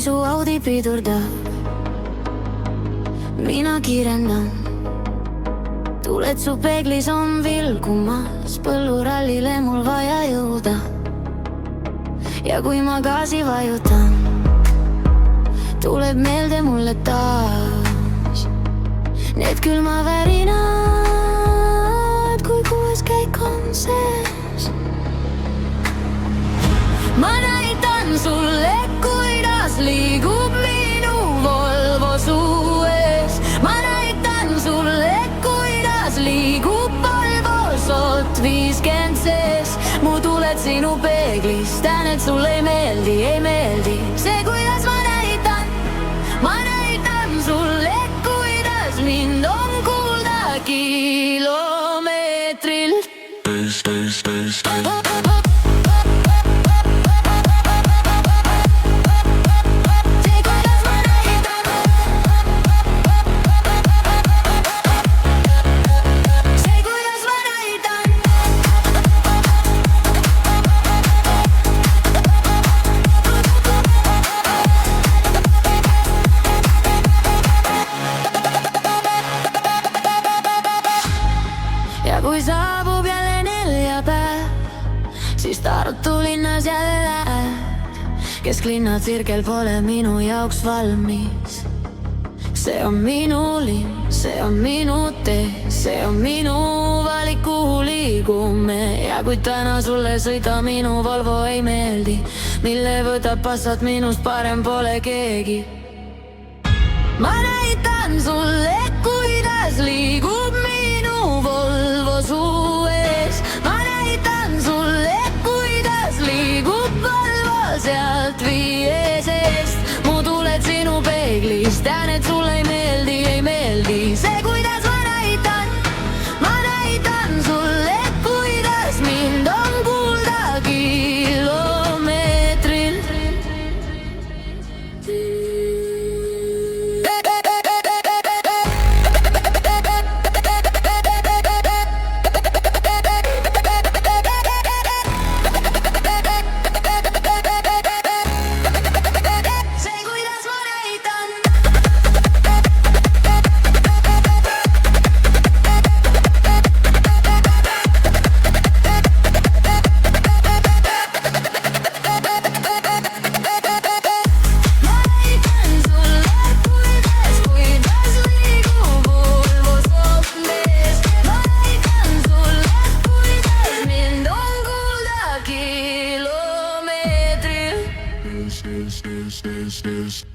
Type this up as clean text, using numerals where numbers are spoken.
su Audi pidurdab, mina kiirendan. Tuled su peeglis on vilgumas, põllurallile mul vaja jõuda. Ja kui ma gaasi vajutan, tuleb meelde mulle taas need külmavärinad, kui 6 käik on sees. Ma näitan sulle, kuidas liigub minu Volvo su ees. Ma näitan sulle, kuidas liigub Volvo Sot 50 sees. Mu tuled sinu peeglis, tean, et sulle ei meeldi see, kuidas ma näitan. Ma näitan sulle, kuidas mind on kuulda kilomeetril. Ja kui saabub jälle neljapäev, siis Tartu linnas jälle läheb. Kesklinna tsirkel pole minu jaoks valmis. See on minu linn, see on minu tee, see on minu valik, kuhu liigume. Ja kui täna sulle sõita minu Volvo ei meeldi, mille võtab Passat, minust parem pole keegi. Ma näitan sulle, kuidas liigub minu Volvo su ees. Ma näitan sulle, kuidas liigub Volvo sealt 5 seest. Mu tuled sinu peeglis, tean, et sulle ei meeldi see, kuidas ma näitan. Ma näitan sulle, kuidas mind on kuulda kilomeetril. This